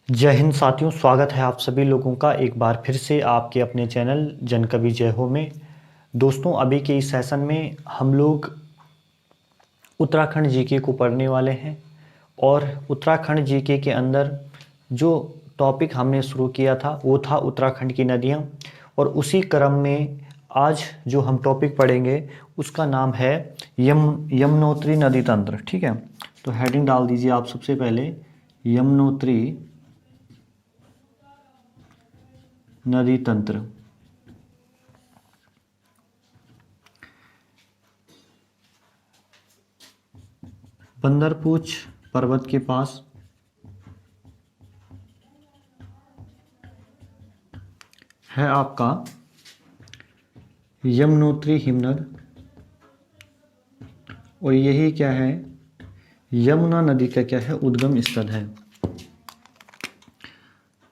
जय हिंद साथियों, स्वागत है आप सभी लोगों का एक बार फिर से आपके अपने चैनल जन कवि जय हो में। दोस्तों, अभी के इस सेशन में हम लोग उत्तराखंड जीके को पढ़ने वाले हैं और उत्तराखंड जीके के अंदर जो टॉपिक हमने शुरू किया था वो था उत्तराखंड की नदियाँ। और उसी क्रम में आज जो हम टॉपिक पढ़ेंगे उसका नाम है यमुनोत्री नदी तंत्र। ठीक है, तो हेडिंग डाल दीजिए आप सबसे पहले, यमुनोत्री नदी तंत्र। बंदरपूछ पर्वत के पास है आपका यमुनोत्री हिमनद, और यही क्या है, यमुना नदी का क्या है, उद्गम स्थल है।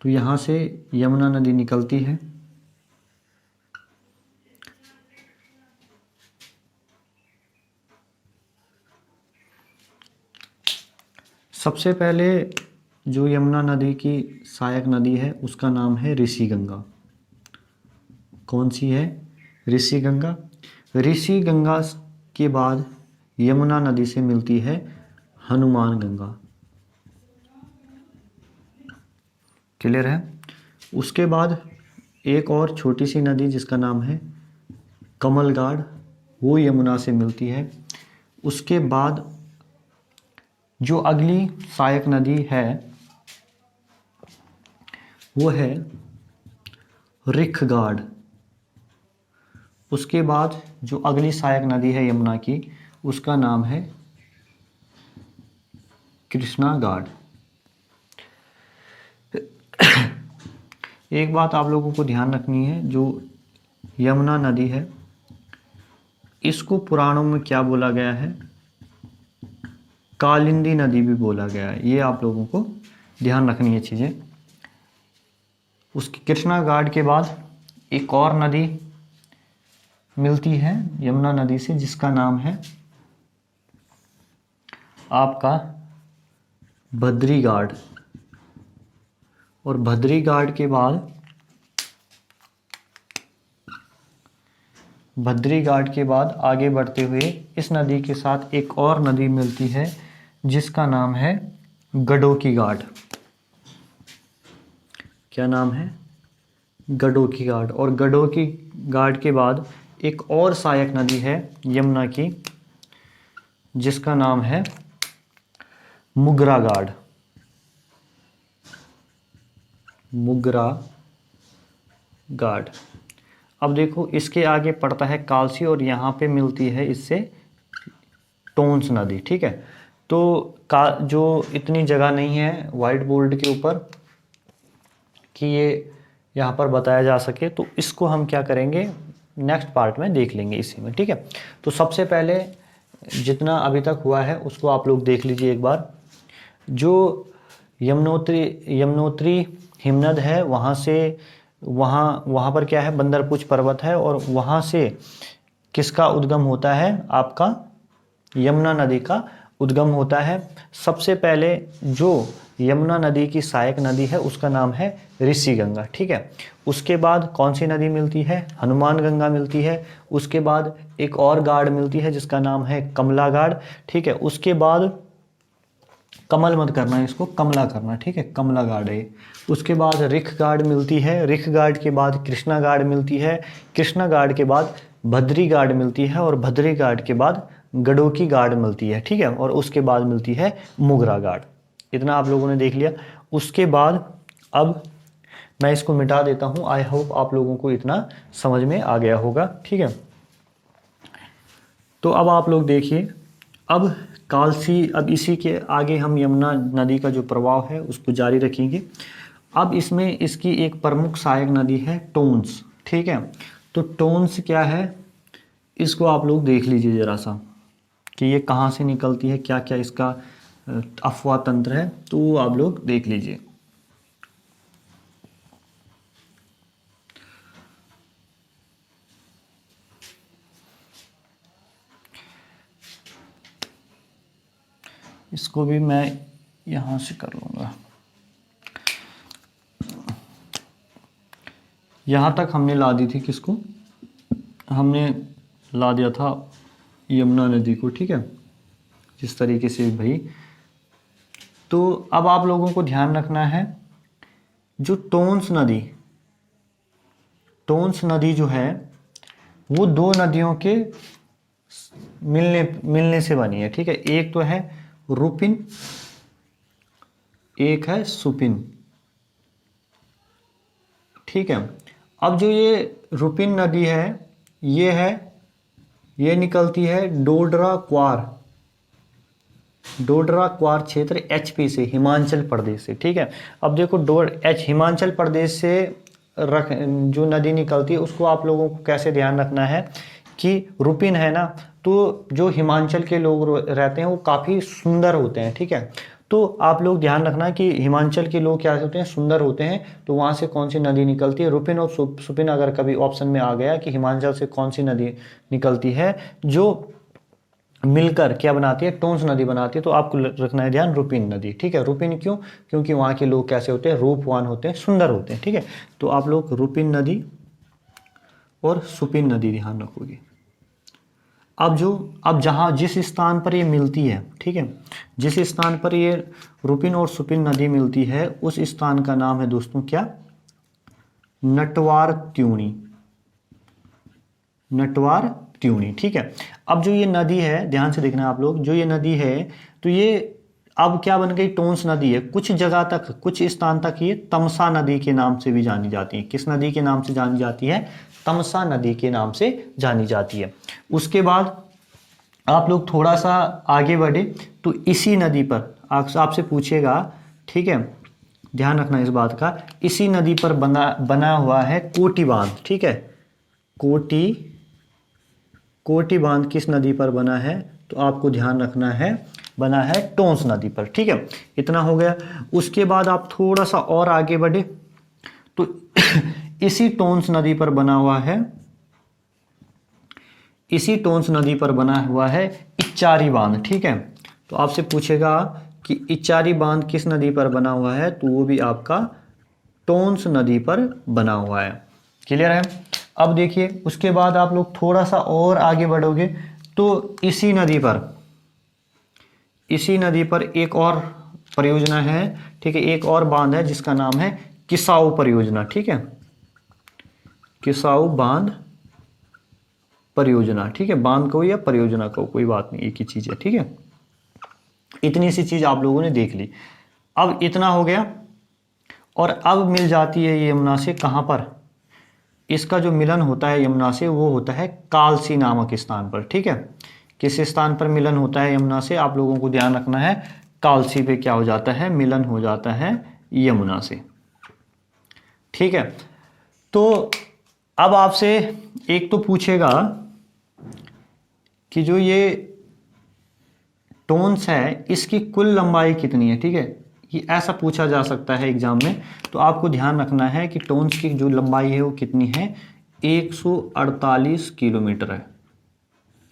तो यहाँ से यमुना नदी निकलती है। सबसे पहले जो यमुना नदी की सहायक नदी है उसका नाम है ऋषिगंगा। कौन सी है? ऋषिगंगा। ऋषिगंगा के बाद यमुना नदी से मिलती है हनुमान गंगा। क्लियर है? उसके बाद एक और छोटी सी नदी जिसका नाम है कमलगाड़, वो यमुना से मिलती है। उसके बाद जो अगली सहायक नदी है वो है रिखगाड़। उसके बाद जो अगली सहायक नदी है यमुना की उसका नाम है कृष्णागाड़। एक बात आप लोगों को ध्यान रखनी है, जो यमुना नदी है इसको पुराणों में क्या बोला गया है? कालिंदी नदी भी बोला गया है। ये आप लोगों को ध्यान रखनी है चीज़ें। उसकी कृष्णा घाट के बाद एक और नदी मिलती है यमुना नदी से जिसका नाम है आपका भद्री घाट। और भद्री घाट के बाद आगे बढ़ते हुए इस नदी के साथ एक और नदी मिलती है जिसका नाम है गडोकी घाट। क्या नाम है? गडोकी घाट। और गडोकी घाट के बाद एक और सहायक नदी है यमुना की जिसका नाम है मुगरा घाट। मुगरा घाट। अब देखो, इसके आगे पड़ता है कालसी और यहाँ पे मिलती है इससे टोंस नदी। ठीक है, तो जो इतनी जगह नहीं है वाइट बोर्ड के ऊपर कि ये यहाँ पर बताया जा सके, तो इसको हम क्या करेंगे, नेक्स्ट पार्ट में देख लेंगे इसी में। ठीक है, तो सबसे पहले जितना अभी तक हुआ है उसको आप लोग देख लीजिए एक बार। जो यमुनोत्री हिमनद है वहाँ पर क्या है, बंदरपूछ पर्वत है, और वहाँ से किसका उद्गम होता है? आपका यमुना नदी का उद्गम होता है। सबसे पहले जो यमुना नदी की सहायक नदी है उसका नाम है ऋषिगंगा। ठीक है, उसके बाद कौन सी नदी मिलती है? हनुमान गंगा मिलती है। उसके बाद एक और गाड़ मिलती है जिसका नाम है कमला गाड़। ठीक है, उसके बाद कमल मत करना, इसको कमला करना। ठीक है, कमला गाड़ है। उसके बाद रिख गाड़ मिलती है। रिख गाड़ के बाद कृष्णा गाड़ मिलती है। कृष्णा गाड़ के बाद भद्री गाड़ मिलती है, और भद्री गाड़ के बाद गडोकी गाड़ मिलती है। ठीक है, और उसके बाद मिलती है मुगरा गाड़। इतना आप लोगों ने देख लिया। उसके बाद अब मैं इसको मिटा देता हूँ। आई होप आप लोगों को इतना समझ में आ गया होगा। ठीक है, तो अब आप लोग देखिए, अब कालसी, अब इसी के आगे हम यमुना नदी का जो प्रवाह है उसको जारी रखेंगे। अब इसमें इसकी एक प्रमुख सहायक नदी है टोंस। ठीक है, तो टोंस क्या है इसको आप लोग देख लीजिए ज़रा सा कि ये कहाँ से निकलती है, क्या क्या इसका अफवाह तंत्र है, तो वो आप लोग देख लीजिए। इसको भी मैं यहाँ से कर लूँगा। यहाँ तक हमने ला दी थी किसको, हमने ला दिया था यमुना नदी को, ठीक है, जिस तरीके से भाई। तो अब आप लोगों को ध्यान रखना है, जो टोंस नदी जो है वो दो नदियों के मिलने से बनी है, ठीक है। एक तो है रुपिन, एक है सुपिन, ठीक है। अब जो ये रुपिन नदी है ये निकलती है डोडरा क्वार क्षेत्र एचपी से, हिमाचल प्रदेश से, ठीक है। अब देखो हिमाचल प्रदेश से जो नदी निकलती है उसको आप लोगों को कैसे ध्यान रखना है कि रुपिन है ना, तो जो हिमाचल के लोग रहते हैं वो काफ़ी सुंदर होते हैं, ठीक है। तो आप लोग ध्यान रखना कि हिमाचल के लोग क्या होते हैं, सुंदर होते हैं। तो वहाँ से कौन सी नदी निकलती है, रुपिन और सुपिन। अगर कभी ऑप्शन में आ गया कि हिमाचल से कौन सी नदी निकलती है जो मिलकर क्या बनाती है, टोंस नदी बनाती है, तो आपको रखना है ध्यान रुपिन नदी, ठीक है। रुपिन क्यों, क्योंकि वहाँ के लोग कैसे होते हैं, रूपवान होते हैं, सुंदर होते हैं, ठीक है। तो आप लोग रुपिन नदी और सुपिन नदी ध्यान रखोगे। अब जहाँ जिस स्थान पर ये मिलती है, ठीक है, जिस स्थान पर ये रुपिन और सुपिन नदी मिलती है उस स्थान का नाम है दोस्तों क्या, नटवार त्यूनी, ठीक है। अब जो ये नदी है, ध्यान से देखना आप लोग, जो ये नदी है तो ये अब क्या बन गई, टोंस नदी है। कुछ जगह तक, कुछ स्थान तक ये तमसा नदी के नाम से भी जानी जाती है। किस नदी के नाम से जानी जाती है, तमसा नदी के नाम से जानी जाती है। उसके बाद आप लोग थोड़ा सा आगे बढ़े तो इसी नदी पर आपसे पूछेगा, ठीक है, ध्यान रखना इस बात का, इसी नदी पर बना हुआ है कोटी बांध, ठीक है। कोटी बांध किस नदी पर बना है, तो आपको ध्यान रखना है बना है टोंस नदी पर, ठीक है। इतना हो गया। उसके बाद आप थोड़ा सा और आगे बढ़े तो इसी टोंस नदी पर बना हुआ है इच्चारी बांध, ठीक है। तो आपसे पूछेगा कि इच्चारी बांध किस नदी पर बना हुआ है, तो वो भी आपका टोंस नदी पर बना हुआ है। क्लियर है। अब देखिए उसके बाद आप लोग थोड़ा सा और आगे बढ़ोगे तो इसी नदी पर एक और परियोजना है, ठीक है, एक और बांध है जिसका नाम है किसाऊ परियोजना, ठीक है, किसाऊ बांध परियोजना, ठीक है। बांध को या परियोजना को कोई बात नहीं, एक ही चीज है, ठीक है। इतनी सी चीज आप लोगों ने देख ली। अब इतना हो गया और अब मिल जाती है यमुना से, कहां पर, इसका जो मिलन होता है यमुना से वो होता है कालसी नामक स्थान पर, ठीक है। किस स्थान पर मिलन होता है यमुना से, आप लोगों को ध्यान रखना है, कालसी पे क्या हो जाता है, मिलन हो जाता है यमुना से, ठीक है। तो अब आपसे एक तो पूछेगा कि जो ये टोंस है इसकी कुल लंबाई कितनी है, ठीक है, ये ऐसा पूछा जा सकता है एग्जाम में। तो आपको ध्यान रखना है कि टोंस की जो लंबाई है वो कितनी है, 148 किलोमीटर है।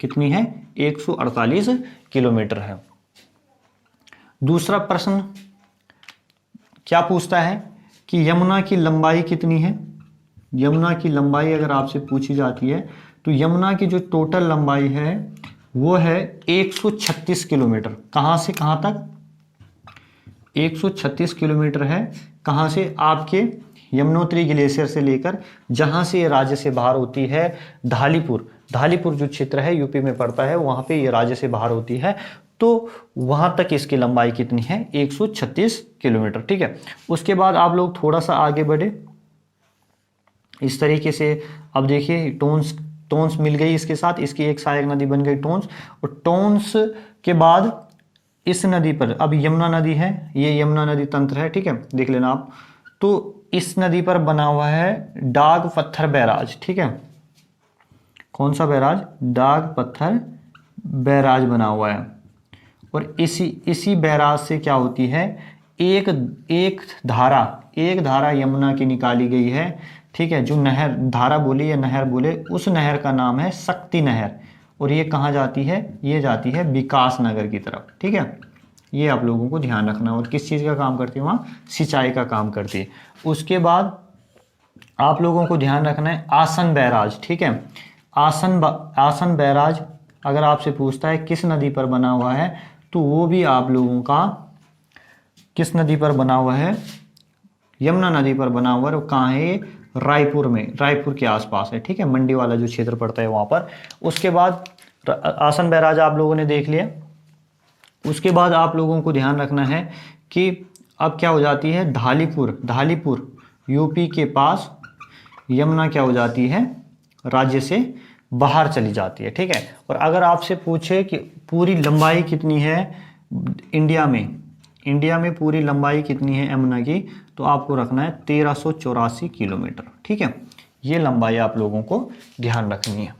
कितनी है, 148 किलोमीटर है। दूसरा प्रश्न क्या पूछता है कि यमुना की लंबाई कितनी है। यमुना की लंबाई अगर आपसे पूछी जाती है तो यमुना की जो टोटल लंबाई है वो है 136 किलोमीटर। कहां से कहां तक, 136 किलोमीटर है। कहां से, आपके यमुनोत्री ग्लेशियर से लेकर जहां से ये राज्य से बाहर होती है, धालीपुर जो क्षेत्र है यूपी में पड़ता है, वहां पे ये राज्य से बाहर होती है, तो वहां तक इसकी लंबाई कितनी है, 136 किलोमीटर, ठीक है। उसके बाद आप लोग थोड़ा सा आगे बढ़े इस तरीके से। अब देखिए टोंस मिल गई, इसके साथ इसकी एक सहायक नदी बन गई टोंस, और टोंस के बाद इस नदी पर अब यमुना नदी है, ये यमुना नदी तंत्र है, ठीक है, देख लेना आप। तो इस नदी पर बना हुआ है डाग पत्थर बैराज, ठीक है। कौन सा बैराज, डाग पत्थर बैराज बना हुआ है। और इसी बैराज से क्या होती है, एक धारा यमुना की निकाली गई है, ठीक है। जो नहर, धारा बोले या नहर बोले, उस नहर का नाम है शक्ति नहर, और ये कहाँ जाती है, ये जाती है विकास नगर की तरफ, ठीक है। ये आप लोगों को ध्यान रखना। और किस चीज़ का काम करती है, वहाँ सिंचाई का काम करती है। उसके बाद आप लोगों को ध्यान रखना है आसन बैराज, ठीक है। आसन बैराज अगर आपसे पूछता है किस नदी पर बना हुआ है, तो वो भी आप लोगों का किस नदी पर बना हुआ है, यमुना नदी पर बना हुआ है। वो कहाँ है, रायपुर में, रायपुर के आसपास है, ठीक है, मंडी वाला जो क्षेत्र पड़ता है वहाँ पर। उसके बाद आसन बैराज आप लोगों ने देख लिया। उसके बाद आप लोगों को ध्यान रखना है कि अब क्या हो जाती है, ढालीपुर यूपी के पास यमुना क्या हो जाती है, राज्य से बाहर चली जाती है, ठीक है। और अगर आपसे पूछे कि पूरी लंबाई कितनी है इंडिया में पूरी लंबाई कितनी है यमुना की, तो आपको रखना है 1384 किलोमीटर, ठीक है। ये लंबाई आप लोगों को ध्यान रखनी है।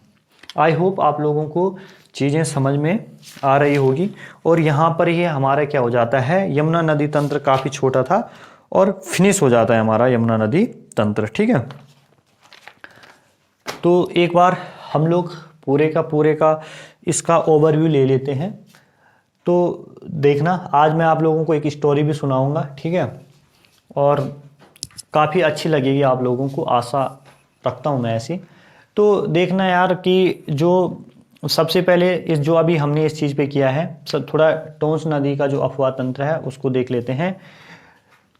आई होप आप लोगों को चीज़ें समझ में आ रही होगी। और यहाँ पर ये हमारा क्या हो जाता है, यमुना नदी तंत्र काफ़ी छोटा था और फिनिश हो जाता है हमारा यमुना नदी तंत्र, ठीक है। तो एक बार हम लोग पूरे का इसका ओवरव्यू ले लेते हैं। तो देखना, आज मैं आप लोगों को एक स्टोरी भी सुनाऊंगा, ठीक है, और काफ़ी अच्छी लगेगी आप लोगों को, आशा रखता हूँ मैं ऐसी। तो देखना यार कि जो सबसे पहले जो अभी हमने इस चीज़ पे किया है, थोड़ा टोंस नदी का जो अफवाह तंत्र है उसको देख लेते हैं।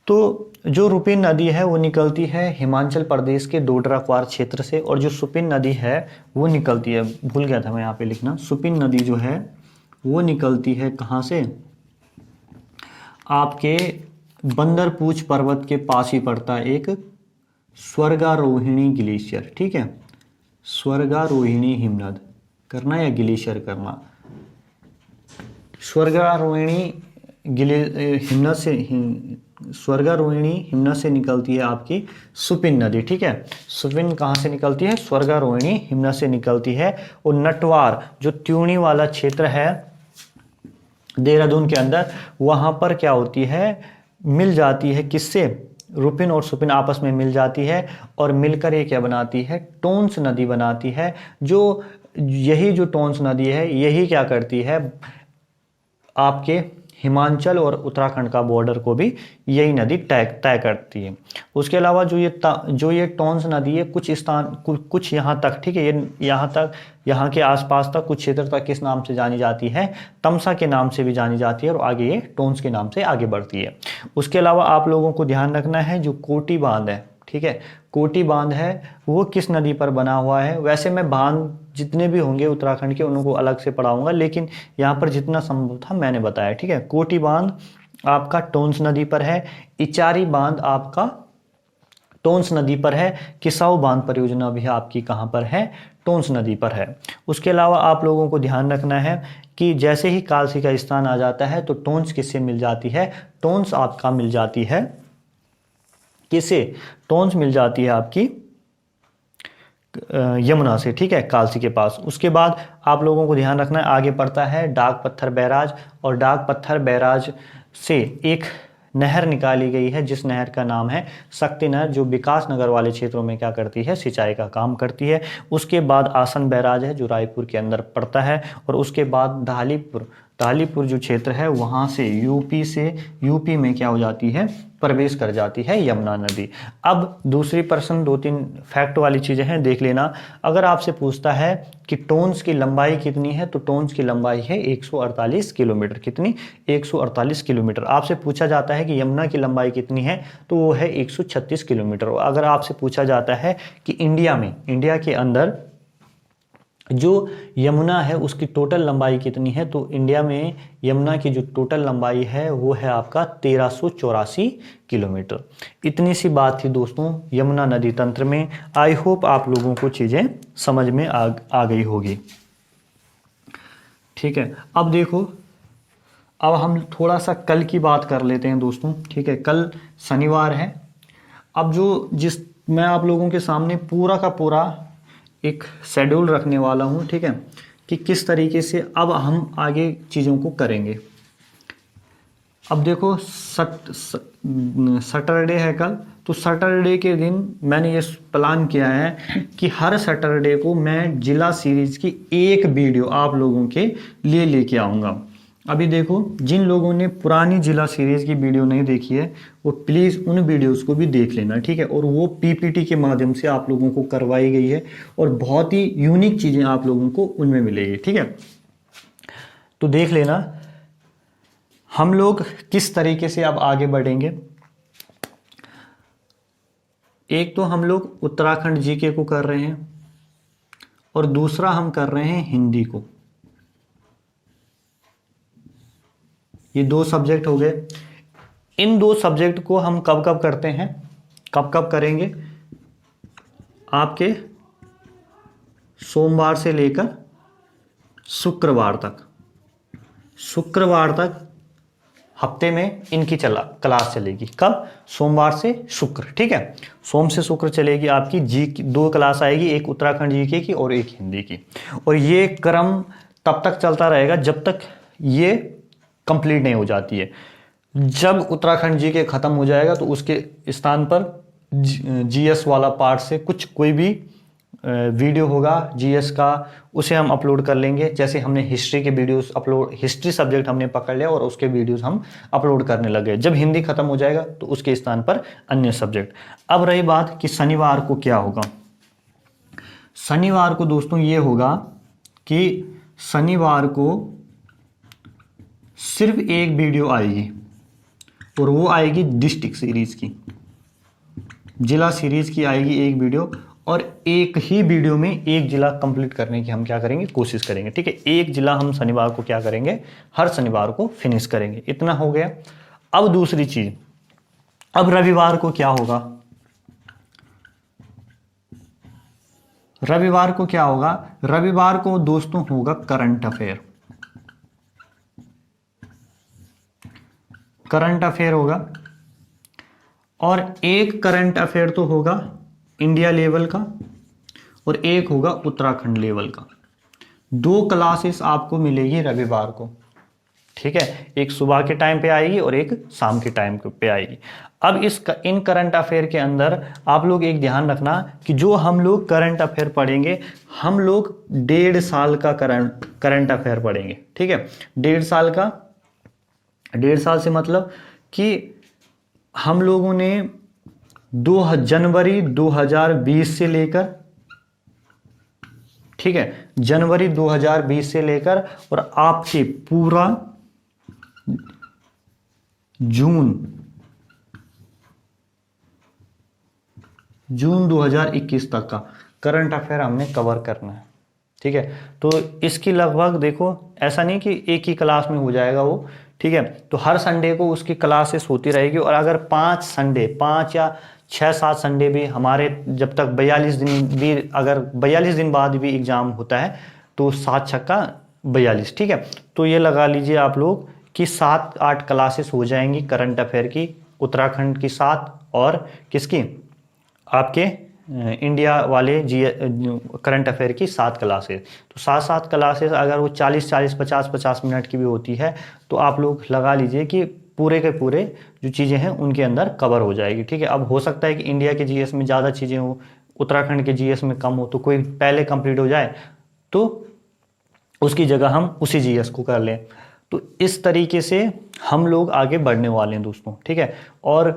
तो जो रुपिन नदी है वो निकलती है हिमाचल प्रदेश के डोडरा क्वार क्षेत्र से, और जो सुपिन नदी है वो निकलती है, भूल गया था मैं यहाँ पे लिखना, सुपिन नदी जो है वो निकलती है कहाँ से, आपके बंदरपूछ पर्वत के पास ही पड़ता है एक स्वर्गारोहिणी ग्लेशियर, ठीक है। स्वर्गारोहिणी हिमनद करना या ग्लेशियर करना, स्वर्गारोहिणी हिमनद से निकलती है आपकी सुपिन नदी, ठीक है। सुपिन कहाँ से निकलती है, स्वर्गारोहिणी हिमनद से निकलती है। और नटवार जो त्यूणी वाला क्षेत्र है देहरादून के अंदर, वहाँ पर क्या होती है, मिल जाती है किससे, रुपिन और सुपिन आपस में मिल जाती है और मिलकर ये क्या बनाती है, टोंस नदी बनाती है। जो यही जो टोंस नदी है यही क्या करती है, आपके हिमाचल और उत्तराखंड का बॉर्डर को भी यही नदी तय करती है। उसके अलावा जो ये टोंस नदी है कुछ यहाँ तक, ठीक है, ये यहाँ के आसपास तक कुछ क्षेत्र तक किस नाम से जानी जाती है, तमसा के नाम से भी जानी जाती है, और आगे ये टोंस के नाम से आगे बढ़ती है। उसके अलावा आप लोगों को ध्यान रखना है जो कोटी बांध है, ठीक है, कोटी बांध है वो किस नदी पर बना हुआ है। वैसे मैं बांध जितने भी होंगे उत्तराखंड के उनको अलग से पढ़ाऊंगा, लेकिन यहाँ पर जितना संभव था मैंने बताया, ठीक है। कोटी बांध आपका टोंस नदी पर है, इचारी बांध आपका टोंस नदी पर है, किसाऊ बांध परियोजना भी आपकी कहाँ पर है, टोंस नदी पर है। उसके अलावा आप लोगों को ध्यान रखना है कि जैसे ही कालसी का स्थान आ जाता है तो टोंस किससे मिल जाती है, टोंस आपका मिल जाती है किसे, टोंस मिल जाती है आपकी यमुना से, ठीक है, कालसी के पास। उसके बाद आप लोगों को ध्यान रखना है आगे पड़ता है डाक पत्थर बैराज, और डाक पत्थर बैराज से एक नहर निकाली गई है जिस नहर का नाम है शक्ति नहर, जो विकास नगर वाले क्षेत्रों में क्या करती है, सिंचाई का काम करती है। उसके बाद आसन बैराज है जो रायपुर के अंदर पड़ता है, और उसके बाद ढालीपुर जो क्षेत्र है वहाँ से यूपी में क्या हो जाती है, प्रवेश कर जाती है यमुना नदी। अब दूसरी प्रश्न 2-3 फैक्ट वाली चीज़ें हैं, देख लेना। अगर आपसे पूछता है कि टोंस की लंबाई कितनी है, तो टोंस की लंबाई है 148 किलोमीटर, कितनी, 148 किलोमीटर। आपसे पूछा जाता है कि यमुना की लंबाई कितनी है, तो वो है 136 किलोमीटर। अगर आपसे पूछा जाता है कि इंडिया के अंदर जो यमुना है उसकी टोटल लंबाई कितनी है, तो इंडिया में यमुना की जो टोटल लंबाई है वो है आपका 1384 किलोमीटर। इतनी सी बात थी दोस्तों यमुना नदी तंत्र में। आई होप आप लोगों को चीज़ें समझ में आ गई होगी, ठीक है। अब देखो, अब हम थोड़ा सा कल की बात कर लेते हैं दोस्तों, ठीक है। कल शनिवार है। अब मैं आप लोगों के सामने पूरा का पूरा एक शेड्यूल रखने वाला हूँ, ठीक है, कि किस तरीके से अब हम आगे चीज़ों को करेंगे। अब देखो सैटरडे है कल, तो सैटरडे के दिन मैंने ये प्लान किया है कि हर सैटरडे को मैं जिला सीरीज की एक वीडियो आप लोगों के लिए लेके आऊँगा। अभी देखो, जिन लोगों ने पुरानी जिला सीरीज की वीडियो नहीं देखी है वो प्लीज़ उन वीडियोस को भी देख लेना, ठीक है। और वो पीपीटी के माध्यम से आप लोगों को करवाई गई है और बहुत ही यूनिक चीज़ें आप लोगों को उनमें मिलेगी, ठीक है। तो देख लेना हम लोग किस तरीके से अब आगे बढ़ेंगे। एक तो हम लोग उत्तराखंड जीके को कर रहे हैं और दूसरा हम कर रहे हैं हिंदी को। ये 2 सब्जेक्ट हो गए। इन 2 सब्जेक्ट को हम कब कब करते हैं, कब कब करेंगे? आपके सोमवार से लेकर शुक्रवार तक। शुक्रवार तक हफ्ते में इनकी क्लास चलेगी। कब? सोमवार से शुक्र, ठीक है। सोम से शुक्र चलेगी आपकी जी की 2 क्लास आएगी, एक उत्तराखंड जीके की और एक हिंदी की। और ये क्रम तब तक चलता रहेगा जब तक ये कंप्लीट नहीं हो जाती है। जब उत्तराखंड जीके खत्म हो जाएगा तो उसके स्थान पर जीएस वाला पार्ट से कोई भी वीडियो होगा जीएस का, उसे हम अपलोड कर लेंगे। जैसे हमने हिस्ट्री के वीडियोस अपलोड, हिस्ट्री सब्जेक्ट हमने पकड़ लिया और उसके वीडियोस हम अपलोड करने लगे। जब हिंदी खत्म हो जाएगा तो उसके स्थान पर अन्य सब्जेक्ट। अब रही बात कि शनिवार को क्या होगा। शनिवार को दोस्तों ये होगा कि शनिवार को सिर्फ एक वीडियो आएगी और वो आएगी डिस्ट्रिक्ट सीरीज की, जिला सीरीज की आएगी एक वीडियो। और एक ही वीडियो में एक जिला कंप्लीट करने की हम क्या करेंगे, कोशिश करेंगे, ठीक है। एक जिला हम शनिवार को क्या करेंगे, हर शनिवार को फिनिश करेंगे। इतना हो गया। अब दूसरी चीज, अब रविवार को क्या होगा? रविवार को क्या होगा? रविवार को दोस्तों होगा करंट अफेयर। करंट अफेयर होगा और एक करंट अफेयर तो होगा इंडिया लेवल का और एक होगा उत्तराखंड लेवल का। 2 क्लासेस आपको मिलेगी रविवार को, ठीक है। एक सुबह के टाइम पे आएगी और एक शाम के टाइम पे आएगी। अब इन करंट अफेयर के अंदर आप लोग एक ध्यान रखना कि जो हम लोग करंट अफेयर पढ़ेंगे, हम लोग 1.5 साल का करंट अफेयर पढ़ेंगे, ठीक है। 1.5 साल का, 1.5 साल से मतलब कि हम लोगों ने जनवरी 2020 से लेकर, ठीक है, जनवरी 2020 से लेकर और आपके पूरा जून 2021 तक का करंट अफेयर हमने कवर करना है, ठीक है। तो इसकी लगभग देखो, ऐसा नहीं कि एक ही क्लास में हो जाएगा वो, ठीक है। तो हर संडे को उसकी क्लासेस होती रहेगी और अगर 5 या 6-7 संडे भी हमारे, जब तक 42 दिन भी, अगर 42 दिन बाद भी एग्जाम होता है तो 7 छक्का 42, ठीक है। तो ये लगा लीजिए आप लोग कि 7-8 क्लासेस हो जाएंगी करंट अफेयर की, उत्तराखंड की 7 और किसकी, आपके इंडिया वाले करंट अफेयर की 7 क्लासेस। तो 7-7 क्लासेस अगर वो 40-40, 50-50 मिनट की भी होती है तो आप लोग लगा लीजिए कि पूरे के पूरे जो चीज़ें हैं उनके अंदर कवर हो जाएगी, ठीक है। अब हो सकता है कि इंडिया के जीएस में ज़्यादा चीज़ें हो, उत्तराखंड के जीएस में कम हो, तो कोई पहले कंप्लीट हो जाए तो उसकी जगह हम उसी जीएस को कर लें। तो इस तरीके से हम लोग आगे बढ़ने वाले हैं दोस्तों, ठीक है। और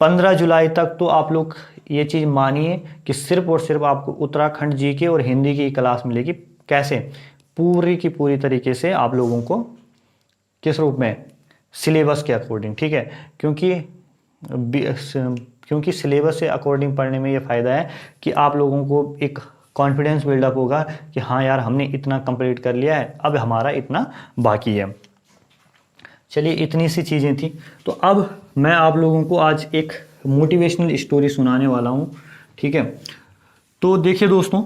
15 जुलाई तक तो आप लोग ये चीज़ मानिए कि सिर्फ और सिर्फ आपको उत्तराखंड जीके और हिंदी की क्लास मिलेगी। कैसे? पूरी की पूरी तरीके से आप लोगों को किस रूप में, सिलेबस के अकॉर्डिंग, ठीक है। क्योंकि सिलेबस से अकॉर्डिंग पढ़ने में ये फ़ायदा है कि आप लोगों को एक कॉन्फिडेंस बिल्डअप होगा कि हाँ यार हमने इतना कंप्लीट कर लिया है, अब हमारा इतना बाकी है। चलिए, इतनी सी चीज़ें थी। तो अब मैं आप लोगों को आज एक मोटिवेशनल स्टोरी सुनाने वाला हूँ, ठीक है। तो देखिए दोस्तों,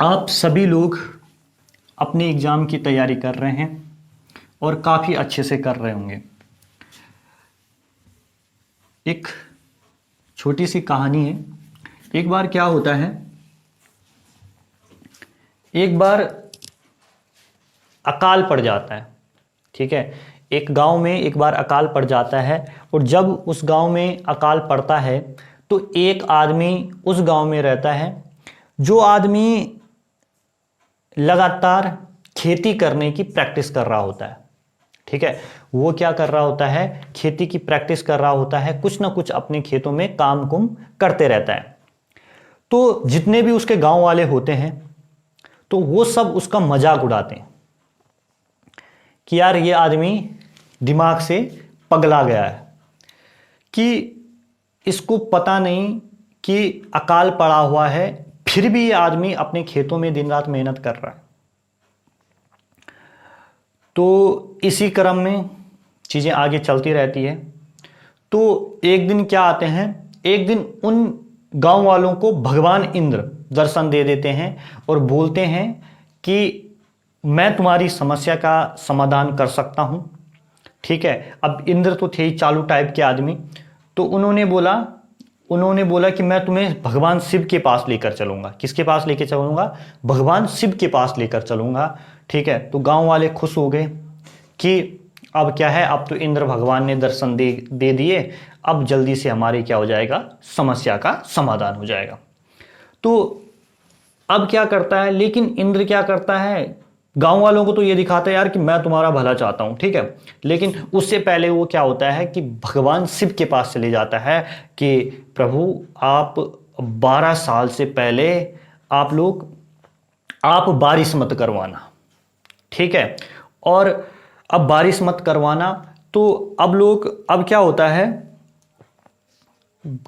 आप सभी लोग अपने एग्ज़ाम की तैयारी कर रहे हैं और काफ़ी अच्छे से कर रहे होंगे। एक छोटी सी कहानी है। एक बार क्या होता है, एक बार अकाल पड़ जाता है, ठीक है। एक गांव में एक बार अकाल पड़ जाता है और जब उस गांव में अकाल पड़ता है तो एक आदमी उस गांव में रहता है, जो आदमी लगातार खेती करने की प्रैक्टिस कर रहा होता है। ठीक है, वो क्या कर रहा होता है, खेती की प्रैक्टिस कर रहा होता है, कुछ ना कुछ अपने खेतों में काम कुम करते रहता है। तो जितने भी उसके गांव वाले होते हैं तो वो सब उसका मजाक उड़ाते हैं कि यार ये आदमी दिमाग से पगला गया है, कि इसको पता नहीं कि अकाल पड़ा हुआ है, फिर भी ये आदमी अपने खेतों में दिन रात मेहनत कर रहा है। तो इसी क्रम में चीज़ें आगे चलती रहती है। तो एक दिन क्या आते हैं, एक दिन उन गांव वालों को भगवान इंद्र दर्शन दे देते हैं और बोलते हैं कि मैं तुम्हारी समस्या का समाधान कर सकता हूं। ठीक है, अब इंद्र तो थे ही चालू टाइप के आदमी, तो उन्होंने बोला कि मैं तुम्हें भगवान शिव के पास लेकर चलूंगा। किसके पास लेकर चलूंगा, भगवान शिव के पास लेकर चलूंगा। ठीक है, तो गांव वाले खुश हो गए कि अब क्या है, अब तो इंद्र भगवान ने दर्शन दे दिए, अब जल्दी से हमारी क्या हो जाएगा, समस्या का समाधान हो जाएगा। तो अब क्या करता है, लेकिन इंद्र क्या करता है, गांव वालों को तो ये दिखाता है यार कि मैं तुम्हारा भला चाहता हूं। ठीक है, लेकिन उससे पहले वो क्या होता है कि भगवान शिव के पास चले जाता है कि प्रभु आप 12 साल से पहले आप बारिश मत करवाना। ठीक है, और अब बारिश मत करवाना, तो अब क्या होता है,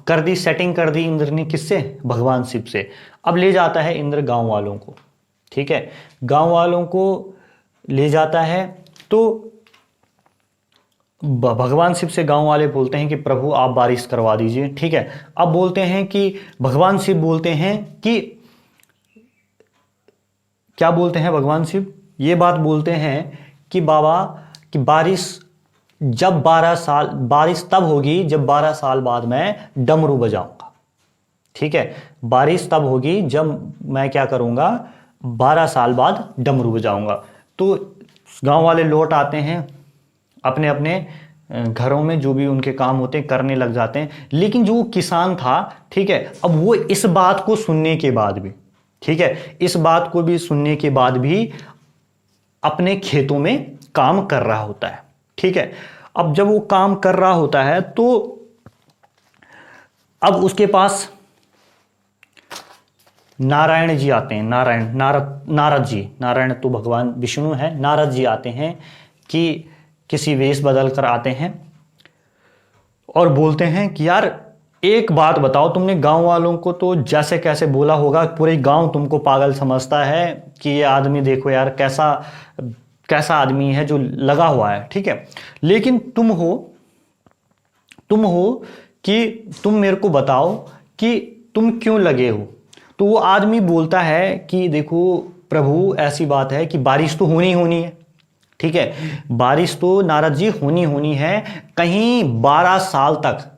कर दी सेटिंग कर दी इंद्र ने, किससे, भगवान शिव से। अब ले जाता है इंद्र गांव वालों को। ठीक है, गांव वालों को ले जाता है, तो भगवान शिव से गांव वाले बोलते हैं कि प्रभु आप बारिश करवा दीजिए। ठीक है, अब बोलते हैं कि भगवान शिव बोलते हैं कि क्या बोलते हैं भगवान शिव, ये बात बोलते हैं कि बाबा कि बारिश तब होगी जब 12 साल बाद मैं डमरू बजाऊंगा। ठीक है, बारिश तब होगी जब मैं क्या करूंगा, 12 साल बाद डमरू बजाऊंगा। तो गांव वाले लौट आते हैं अपने अपने घरों में, जो भी उनके काम होते हैं करने लग जाते हैं। लेकिन जो किसान था, ठीक है, अब वो इस बात को सुनने के बाद भी, ठीक है, इस बात को भी सुनने के बाद भी अपने खेतों में काम कर रहा होता है। ठीक है, अब जब वो काम कर रहा होता है तो अब उसके पास नारायण जी आते हैं, नारद जी, नारायण तो भगवान विष्णु है, नारद जी आते हैं कि किसी वेश बदल कर आते हैं और बोलते हैं कि यार एक बात बताओ, तुमने गांव वालों को तो जैसे कैसे बोला होगा, पूरे गांव तुमको पागल समझता है कि ये आदमी देखो यार कैसा आदमी है जो लगा हुआ है। ठीक है, लेकिन तुम हो कि तुम मेरे को बताओ कि तुम क्यों लगे हो। तो वो आदमी बोलता है कि देखो प्रभु ऐसी बात है कि बारिश तो होनी है। ठीक है, बारिश तो नारद जी होनी है, कहीं 12 साल तक।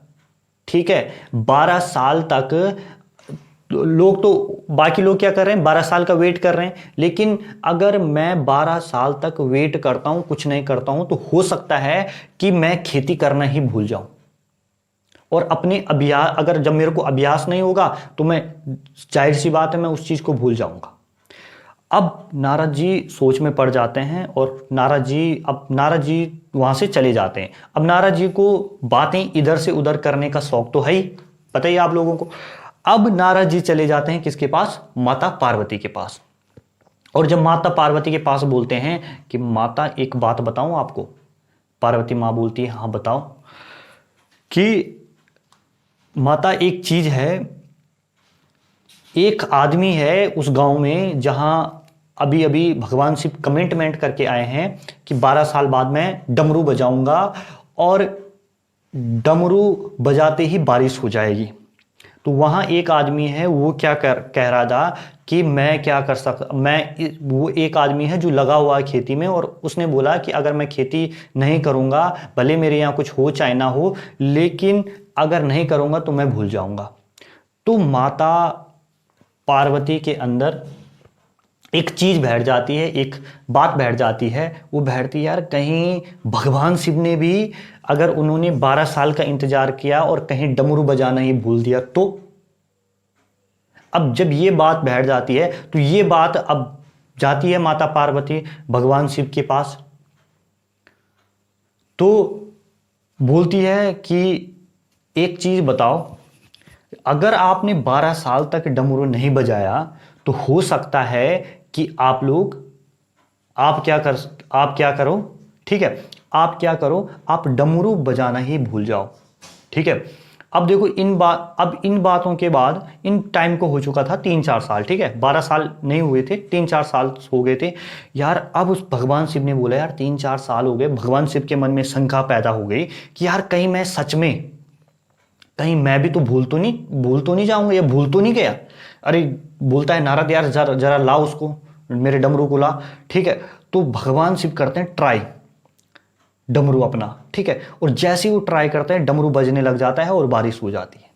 ठीक है, 12 साल तक लोग तो, बाकी लोग क्या कर रहे हैं, 12 साल का वेट कर रहे हैं। लेकिन अगर मैं 12 साल तक वेट करता हूं, कुछ नहीं करता हूं, तो हो सकता है कि मैं खेती करना ही भूल जाऊं, और अपने अभ्यास, अगर जब मेरे को अभ्यास नहीं होगा तो मैं, जाहिर सी बात है, मैं उस चीज को भूल जाऊंगा। अब नारद जी सोच में पड़ जाते हैं और नारद जी वहां से चले जाते हैं। अब नारद जी को बातें इधर से उधर करने का शौक तो है ही, पता ही आप लोगों को। अब नारद जी चले जाते हैं किसके पास, माता पार्वती के पास। और जब माता पार्वती के पास बोलते हैं कि माता एक बात बताऊं आपको, पार्वती माँ बोलती है हाँ बताओ, कि माता एक चीज है, एक आदमी है उस गांव में जहां अभी अभी भगवान शिव कमिटमेंट करके आए हैं कि 12 साल बाद मैं डमरू बजाऊंगा और डमरू बजाते ही बारिश हो जाएगी। तो वहां एक आदमी है, वो क्या कह रहा था कि मैं क्या कर सकता, वो एक आदमी है जो लगा हुआ है खेती में, और उसने बोला कि अगर मैं खेती नहीं करूंगा, भले मेरे यहाँ कुछ हो चाहे ना हो, लेकिन अगर नहीं करूंगा तो मैं भूल जाऊंगा। तो माता पार्वती के अंदर एक चीज बैठ जाती है, एक बात बैठ जाती है, वो बैठती है यार कहीं भगवान शिव ने भी, अगर उन्होंने 12 साल का इंतजार किया और कहीं डमरू बजाना ही भूल दिया तो। अब जब ये बात बैठ जाती है तो ये बात अब जाती है माता पार्वती भगवान शिव के पास, तो बोलती है कि एक चीज बताओ, अगर आपने 12 साल तक डमरू नहीं बजाया तो हो सकता है कि आप क्या करो, ठीक है, आप क्या करो, आप डमरू बजाना ही भूल जाओ, ठीक है। अब देखो इन बातों के बाद इन टाइम को हो चुका था 3-4 साल, ठीक है, 12 साल नहीं हुए थे, 3-4 साल हो गए थे यार। अब उस भगवान शिव ने बोला यार 3-4 साल हो गए, भगवान शिव के मन में शंका पैदा हो गई कि यार कहीं मैं सच में, कहीं मैं भी तो भूल तो नहीं जाऊंगा, या भूल तो नहीं गया। अरे बोलता है नारद यार जरा ला उसको, मेरे डमरू को ला, ठीक है। तो भगवान शिव करते हैं ट्राई डमरू अपना, ठीक है, और जैसे ही वो ट्राई करते हैं डमरू बजने लग जाता है और बारिश हो जाती है।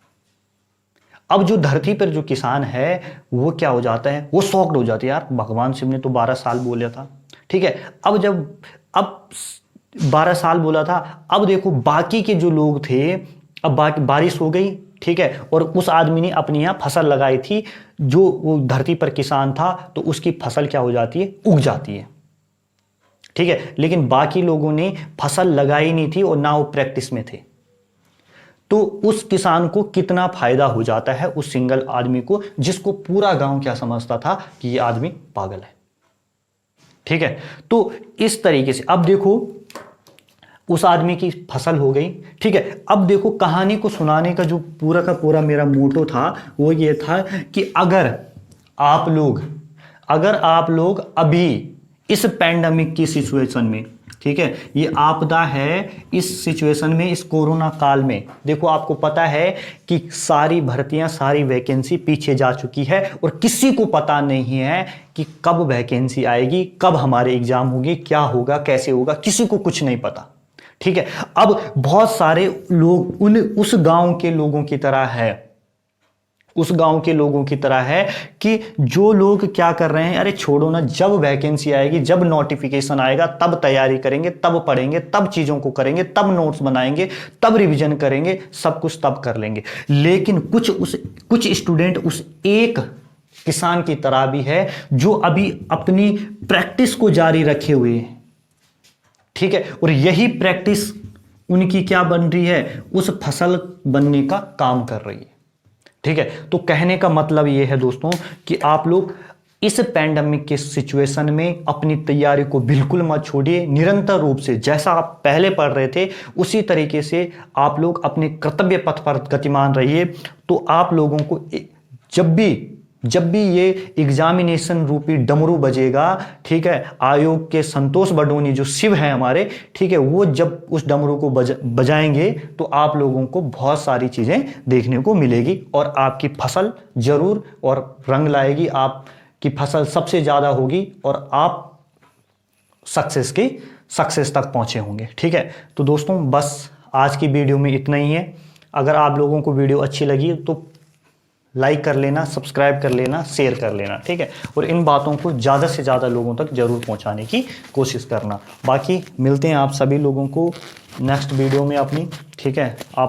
अब जो धरती पर जो किसान है वो क्या हो जाता है, वो शॉक्ड हो जाते हैं, यार भगवान शिव ने तो 12 साल बोला था, ठीक है। अब 12 साल बोला था, अब देखो बाकी के जो लोग थे, अब बारिश हो गई, ठीक है, और उस आदमी ने अपनी यहाँ फसल लगाई थी, जो वो धरती पर किसान था, तो उसकी फसल क्या हो जाती है, उग जाती है, ठीक है। लेकिन बाकी लोगों ने फसल लगाई नहीं थी और ना वो प्रैक्टिस में थे, तो उस किसान को कितना फायदा हो जाता है, उस सिंगल आदमी को, जिसको पूरा गांव क्या समझता था कि ये आदमी पागल है, ठीक है। तो इस तरीके से अब देखो उस आदमी की फसल हो गई, ठीक है। अब देखो कहानी को सुनाने का जो पूरा का पूरा मेरा मोटो था वो ये था कि अगर आप लोग अभी इस पैंडेमिक की सिचुएशन में, ठीक है, ये आपदा है, इस सिचुएशन में, इस कोरोना काल में, देखो आपको पता है कि सारी भर्तियां, सारी वैकेंसी पीछे जा चुकी है और किसी को पता नहीं है कि कब वैकेंसी आएगी, कब हमारे एग्जाम होगी, क्या होगा, कैसे होगा, किसी को कुछ नहीं पता, ठीक है। अब बहुत सारे लोग उस गांव के लोगों की तरह है कि जो लोग क्या कर रहे हैं, अरे छोड़ो ना, जब वैकेंसी आएगी, जब नोटिफिकेशन आएगा तब तैयारी करेंगे, तब पढ़ेंगे, तब चीजों को करेंगे, तब नोट्स बनाएंगे, तब रिवीजन करेंगे, सब कुछ तब कर लेंगे। लेकिन कुछ स्टूडेंट उस एक किसान की तरह भी है जो अभी अपनी प्रैक्टिस को जारी रखे हुए हैं, ठीक है, और यही प्रैक्टिस उनकी क्या बन रही है, उस फसल बनने का काम कर रही है, ठीक है। तो कहने का मतलब यह है दोस्तों कि आप लोग इस पैंडेमिक के सिचुएशन में अपनी तैयारी को बिल्कुल मत छोड़िए, निरंतर रूप से जैसा आप पहले पढ़ रहे थे उसी तरीके से आप लोग अपने कर्तव्य पथ पर गतिमान रहिए। तो आप लोगों को जब भी ये एग्जामिनेशन रूपी डमरू बजेगा, ठीक है, आयोग के संतोष बडोनी जो शिव है हमारे, ठीक है, वो जब उस डमरू को बजाएंगे तो आप लोगों को बहुत सारी चीजें देखने को मिलेगी और आपकी फसल जरूर और रंग लाएगी, आपकी फसल सबसे ज्यादा होगी और आप सक्सेस तक पहुंचे होंगे, ठीक है। तो दोस्तों बस आज की वीडियो में इतना ही है। अगर आप लोगों को वीडियो अच्छी लगी तो लाइक कर लेना, सब्सक्राइब कर लेना, शेयर कर लेना, ठीक है, और इन बातों को ज़्यादा से ज़्यादा लोगों तक जरूर पहुंचाने की कोशिश करना। बाकी मिलते हैं आप सभी लोगों को नेक्स्ट वीडियो में अपनी, ठीक है। आप